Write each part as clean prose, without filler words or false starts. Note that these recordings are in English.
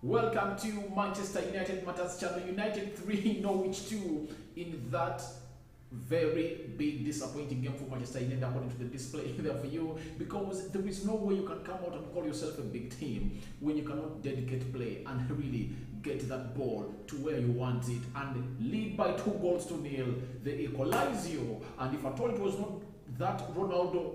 Welcome to Manchester United Matters channel. United 3, Norwich 2 in that very big disappointing game for Manchester United according to the display there for you, because there is no way you can come out and call yourself a big team when you cannot dedicate play and really get that ball to where you want it and lead by 2-0. They equalize you, and if at all it was not that Ronaldo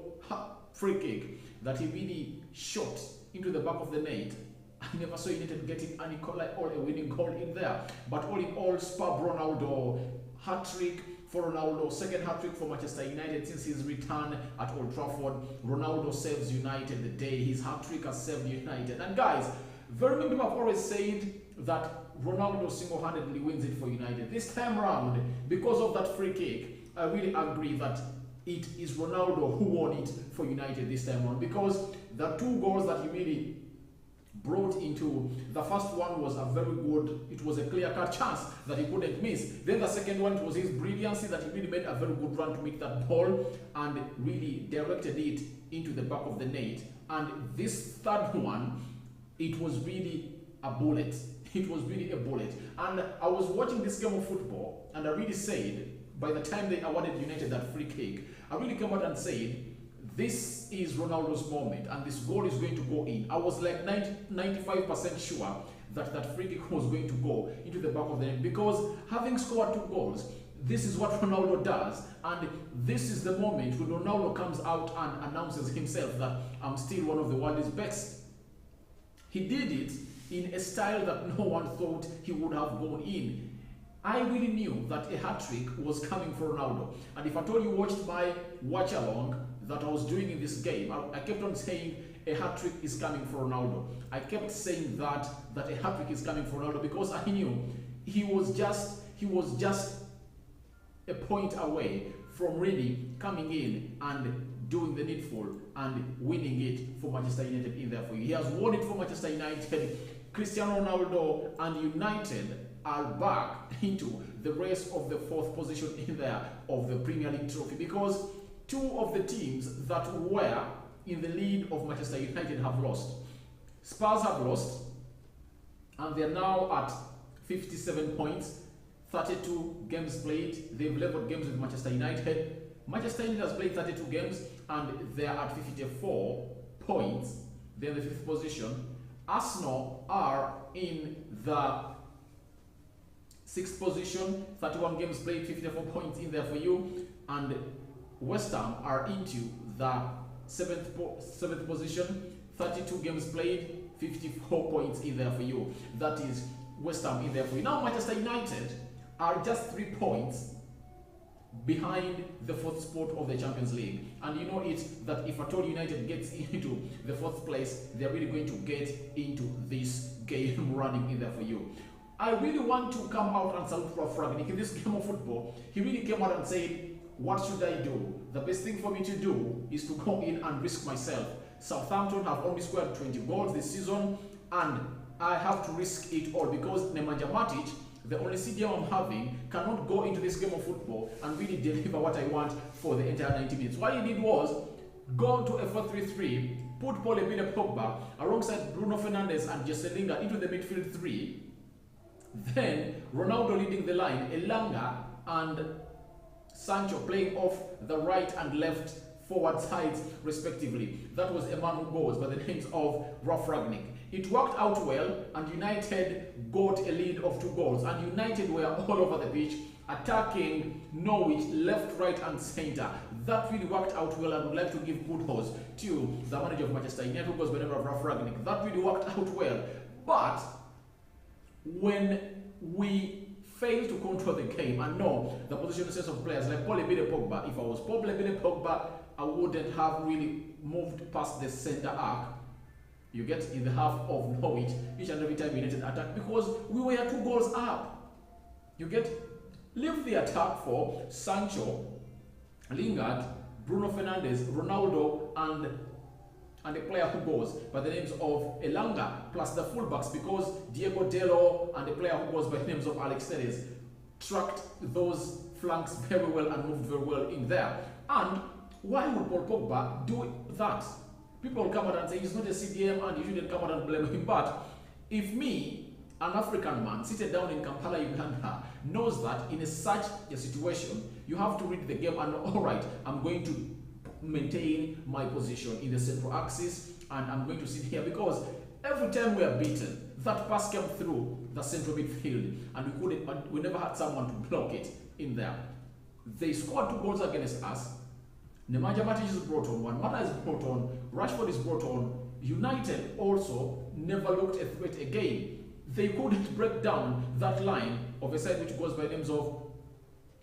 free kick that he really shot into the back of the net, I never saw United getting an equalizer or a winning goal in there. But all in all, superb Ronaldo, hat-trick for Ronaldo, second hat-trick for Manchester United since his return at Old Trafford. Ronaldo saves United the day. His hat-trick has saved United. And guys, very many people have always said that Ronaldo single-handedly wins it for United. This time around, because of that free kick, I really agree that it is Ronaldo who won it for United this time around, because the two goals that he really brought into, the first one was a very good, it was a clear-cut chance that he couldn't miss. Then the second one, it was his brilliancy that he really made a very good run to meet that ball and really directed it into the back of the net. And this third one, it was really a bullet. It was really a bullet. And I was watching this game of football and I really said, by the time they awarded United that free kick, I really came out and said, this is Ronaldo's moment and this goal is going to go in. I was like 95% sure that that free kick was going to go into the back of the net, because having scored 2 goals, this is what Ronaldo does, and this is the moment when Ronaldo comes out and announces himself that I'm still one of the world's best. He did it in a style that no one thought he would have gone in. I really knew that a hat-trick was coming for Ronaldo, and if at all you watched my watch-along that I was doing in this game, I kept on saying a hat-trick is coming for Ronaldo. I kept saying that a hat-trick is coming for Ronaldo, because I knew he was just a point away from really coming in and doing the needful and winning it for Manchester United in there for you. He has won it for Manchester United. Cristiano Ronaldo and United are back into the race of the 4th position in there of the Premier League trophy, because 2 of the teams that were in the lead of Manchester United have lost. Spurs have lost and they're now at 57 points, 32 games played. They've leveled games with Manchester United. Manchester United has played 32 games and they're at 54 points. They're in the 5th position. Arsenal are in the 6th position, 31 games played, 54 points in there for you. And West Ham are into the 7th position, 32 games played, 54 points in there for you. That is West Ham in there for you. Now Manchester United are just 3 points behind the 4th spot of the Champions League. And you know it that if at all United gets into the 4th place, they're really going to get into this game running in there for you. I really want to come out and salute Ralf Rangnick in this game of football. He really came out and said, what should I do? The best thing for me to do is to go in and risk myself. Southampton have only scored 20 goals this season and I have to risk it all, because Nemanja Matic, the only CDM I'm having, cannot go into this game of football and really deliver what I want for the entire 90 minutes. What he did was go to a 4-3-3, put Paul Pogba alongside Bruno Fernandes and Jesse Lingard into the midfield 3, then Ronaldo leading the line, Elanga and Sancho playing off the right and left forward sides respectively. That was a man who goes by the names of Ralf Rangnick. It worked out well and United got a lead of 2 goals, and United were all over the pitch attacking Norwich left, right and centre. That really worked out well, and I would like to give kudos to the manager of Manchester United, who goes by the name of Ralf Rangnick. That really worked out well. But when we fail to control the game and know the position of players like Paul Pogba, if I was Paul Pogba, I wouldn't have really moved past the centre arc, you get, in the half of Norwich each and every time United attack, because we were 2 goals up. You get, leave the attack for Sancho, Lingard, Bruno Fernandes, Ronaldo and a player who goes by the names of Elanga, plus the fullbacks, because Diego Delo and a player who goes by the names of Alex Telles tracked those flanks very well and moved very well in there. And why would Paul Pogba do that? People will come out and say he's not a CDM and you shouldn't come out and blame him, but If me, an African man seated down in Kampala, Uganda, knows that in such a situation, you have to read the game and all right, I'm going to maintain my position in the central axis and I'm going to sit here because every time we are beaten, that pass came through the central midfield and we never had someone to block it in there. They scored 2 goals against us. Nemanja Matic is brought on, Juan Mata is brought on, Rashford is brought on. United also never looked a threat again. They couldn't break down that line of a side which goes by names of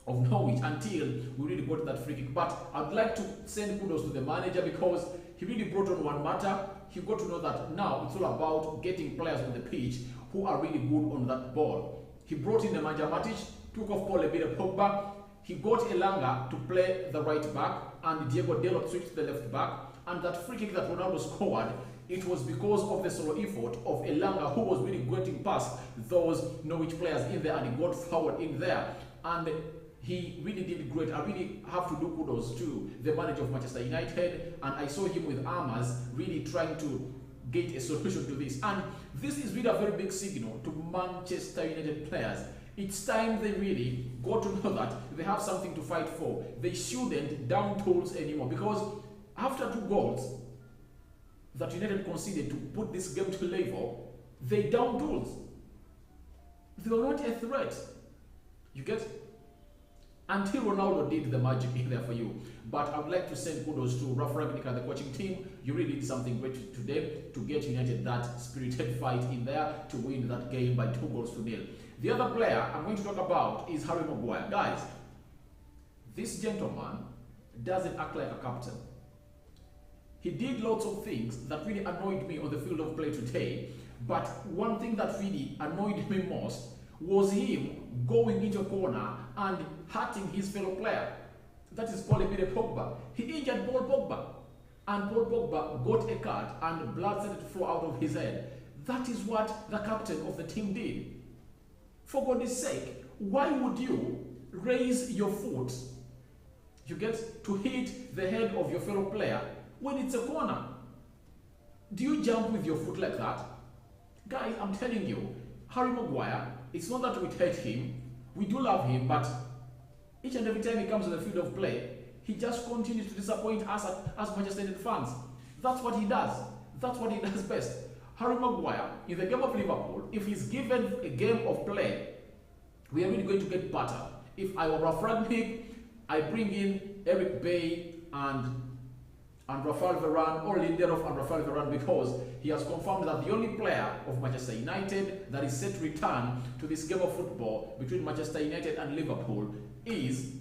Norwich until we really got that free kick. But I'd like to send kudos to the manager because he really brought on Juan Mata. He got to know that now it's all about getting players on the pitch who are really good on that ball. He brought in Nemanja Matic, took off Paul Ebida Pogba. He got Elanga to play the right back and Diego Dalot switched to the left back. And that free kick that Ronaldo scored, it was because of the solo effort of Elanga, who was really getting past those Norwich players in there and he got forward in there. And he really did great. I really have to do kudos to the manager of Manchester United, and I saw him with Armours really trying to get a solution to this. And this is really a very big signal to Manchester United players. It's time they really got to know that they have something to fight for. They shouldn't down tools anymore because after 2 goals that United conceded to put this game to level, they down tools. They were not a threat. You get? Until Ronaldo did the magic in there for you. But I would like to send kudos to Ralph Rangnick and the coaching team. You really did something great today to get United that spirited fight in there to win that game by 2 goals to 0. The other player I'm going to talk about is Harry Maguire. Guys, this gentleman doesn't act like a captain. He did lots of things that really annoyed me on the field of play today. But one thing that really annoyed me most was him going into a corner and hurting his fellow player. That is Paul Ebida Pogba. He injured Paul Pogba. And Paul Pogba got a cut and blood started to flow out of his head. That is what the captain of the team did. For God's sake, why would you raise your foot, you get, to hit the head of your fellow player when it's a corner? Do you jump with your foot like that? Guys, I'm telling you, Harry Maguire, it's not that we hate him, we do love him, but each and every time he comes to the field of play, he just continues to disappoint us as Manchester United fans. That's what he does. That's what he does best. Harry Maguire, in the game of Liverpool, if he's given a game of play, we are really going to get better. If I were Ralph Rangnick, I bring in Eric Bay and Rafael Varane, or Lindelof and Rafael Varane, because he has confirmed that the only player of Manchester United that is set to return to this game of football between Manchester United and Liverpool is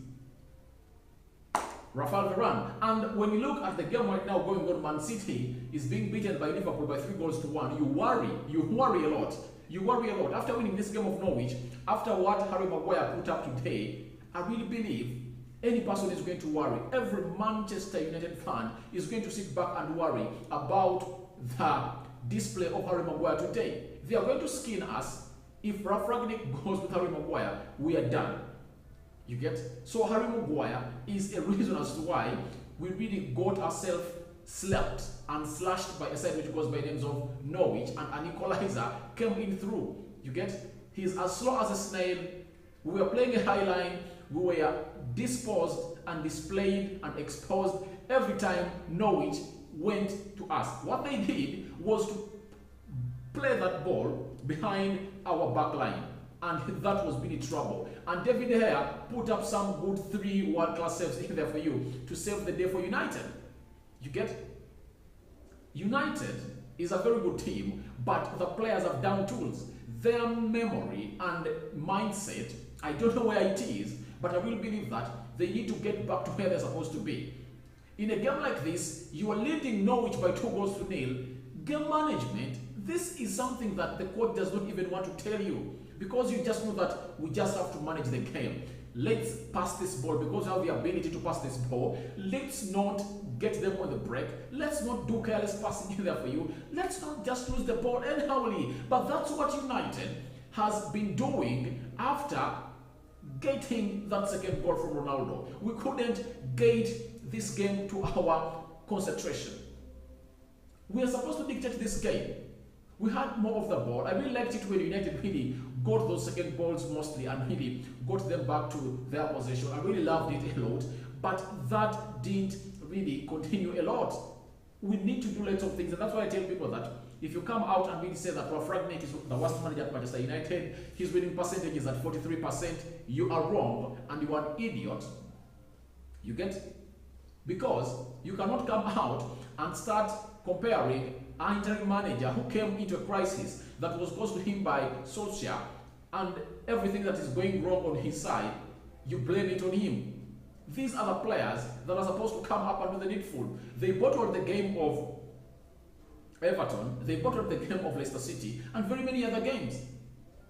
Rafael Varane. And when you look at the game right now going on, Man City is being beaten by Liverpool by 3 goals to 1. You worry a lot. You worry a lot. After winning this game of Norwich, after what Harry Maguire put up today, I really believe any person is going to worry. Every Manchester United fan is going to sit back and worry about the display of Harry Maguire today. They are going to skin us. If Ralph Rangnick goes with Harry Maguire, we are done. You get? So Harry Maguire is a reason as to why we really got ourselves slapped and slashed by a side which goes by names of Norwich, and an equalizer came in through. You get? He's as slow as a snail. We were playing a high line. We were disposed and displayed and exposed every time Norwich went to us. What they did was to play that ball behind our back line, and that was really trouble. And David De Gea put up some good 3 world-class saves in there for you to save the day for United. You get? United is a very good team, but the players have down tools. Their memory and mindset, I don't know where it is, but I will believe that they need to get back to where they're supposed to be. In a game like this, you are leading Norwich by 2 goals to 0. Game management, this is something that the coach does not even want to tell you, because you just know that we just have to manage the game. Let's pass this ball because we have the ability to pass this ball. Let's not get them on the break. Let's not do careless passing in there for you. Let's not just lose the ball anyhowly. But that's what United has been doing after getting that second goal from Ronaldo. We couldn't get this game to our concentration. We are supposed to dictate this game. We had more of the ball. I really liked it when United really got those second balls mostly and really got them back to their possession. I really loved it a lot, but that didn't really continue a lot. We need to do lots of things, and that's why I tell people that if you come out and really say that Rangnick is the worst manager at Manchester United, his winning percentage is at 43%, you are wrong and you are an idiot. You get? Because you cannot come out and start comparing an interim manager who came into a crisis that was caused to him by Solskjaer, and everything that is going wrong on his side, you blame it on him. These are the players that are supposed to come up and do the needful. They bottled the game of Everton, they bottled the game of Leicester City, and very many other games.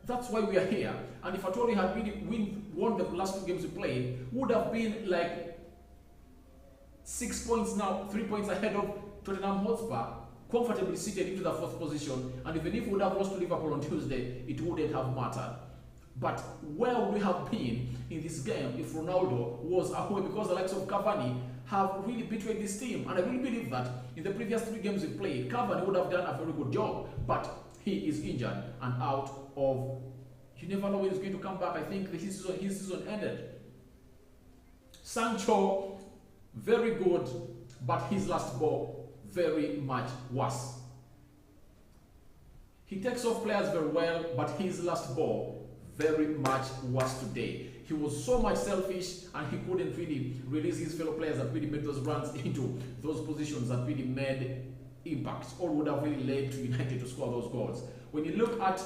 That's why we are here. And if at all we had really won the last 2 games we played, would have been like 6 points now, 3 points ahead of Tottenham Hotspur, comfortably seated into the 4th position. And even if we would have lost to Liverpool on Tuesday, it wouldn't have mattered. But where would we have been in this game if Ronaldo was away? Because the likes of Cavani have really betrayed this team. And I really believe that in the previous 3 games we played, Cavani would have done a very good job. But he is injured and out of... You never know when he's going to come back. I think his season ended. Sancho, very good, but his last ball, very much worse. He takes off players very well, but his last ball, very much worse today. He was so much selfish and he couldn't really release his fellow players that really made those runs into those positions that really made impacts, or would have really led to United to score those goals. When you look at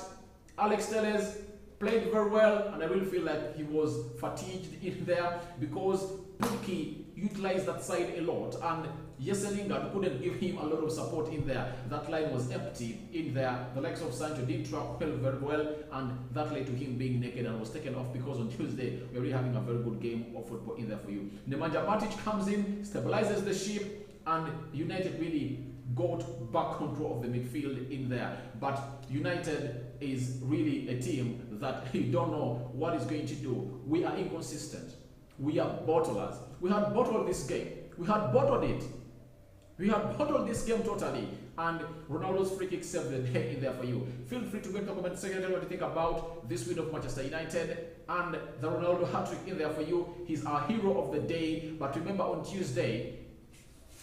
Alex Telles, played very well, and I really feel like he was fatigued in there because Pukki utilized that side a lot, and Jesse Lingard couldn't give him a lot of support in there. That line was empty in there. The likes of Sancho did track very well, and that led to him being naked and was taken off because on Tuesday we're really having a very good game of football in there for you. Nemanja Matic comes in, stabilizes the ship, and United really got back control of the midfield in there. But United is really a team that you don't know what is going to do. We are inconsistent. We are bottlers. We had bottled this game. We had bottled it. We had bottled this game totally. And Ronaldo's free kick saved the day in there for you. Feel free to go in the comment section and tell me what you think about this win of Manchester United and the Ronaldo hat-trick in there for you. He's our hero of the day. But remember, on Tuesday,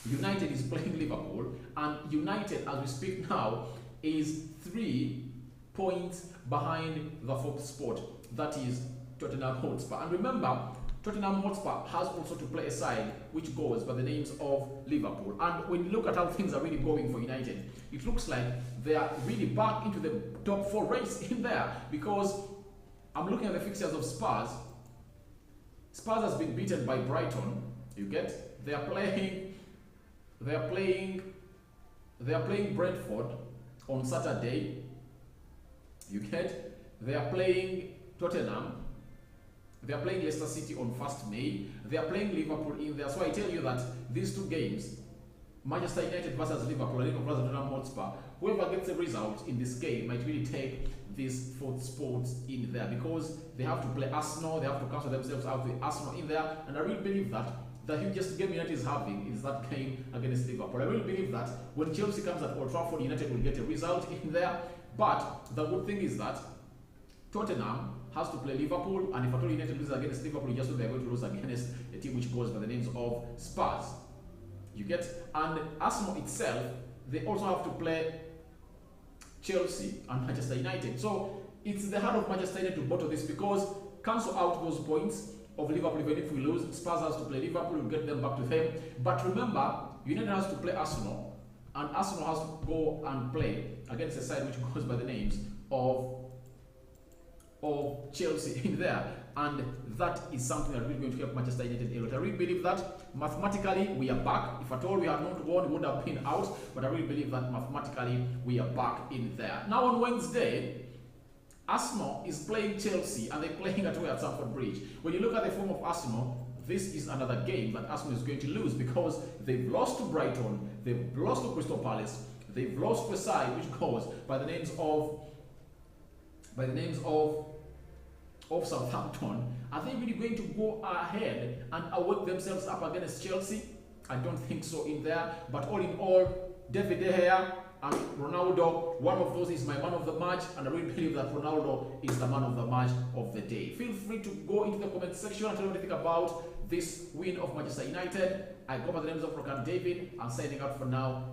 United is playing Liverpool, and United, as we speak now, is 3 points behind the 4th spot. That is Tottenham Hotspur. And remember, Tottenham Hotspur has also to play a side which goes by the names of Liverpool. And when you look at how things are really going for United, it looks like they are really back into the top 4 race in there, because I'm looking at the fixtures of Spurs. Spurs has been beaten by Brighton. You get? They are playing Brentford on Saturday. You get? They are playing Tottenham. They are playing Leicester City on 1st May. They are playing Liverpool in there. So I tell you that these 2 games, Manchester United versus Liverpool and Liverpool versus Tottenham Hotspur, whoever gets a result in this game might really take these 4th spots in there, because they have to play Arsenal. They have to cancel themselves out with Arsenal in there. And I really believe that the hugest game United is having is that game against Liverpool. I really believe that when Chelsea comes at Old Trafford, United will get a result in there. But the good thing is that Tottenham has to play Liverpool, and if at all United loses against Liverpool, you just know they're going to lose against a team which goes by the names of Spurs. You get? And Arsenal itself, they also have to play Chelsea and Manchester United. So it's in the hand of Manchester United to bottle this, because cancel out those points of Liverpool. Even if we lose, Spurs has to play Liverpool, we'll get them back to them. But remember, United has to play Arsenal, and Arsenal has to go and play against a side which goes by the names of Chelsea in there, and that is something that really going to help Manchester United a lot. I really believe that mathematically we are back. If at all we had not won, we would have been out, but I really believe that mathematically we are back in there. Now on Wednesday, Arsenal is playing Chelsea, and they're playing at away at Stamford Bridge. When you look at the form of Arsenal, this is another game that Arsenal is going to lose, because they've lost to Brighton, they've lost to Crystal Palace, they've lost to a side which goes by the names of Southampton. Are they really going to go ahead and work themselves up against Chelsea? I don't think so in there. But all in all, David De Gea, Ronaldo, one of those is my man of the match, and I really believe that Ronaldo is the man of the match of the day. Feel free to go into the comment section and tell me what you think about this win of Manchester United. I go by the names of Rokan David. I'm signing out for now.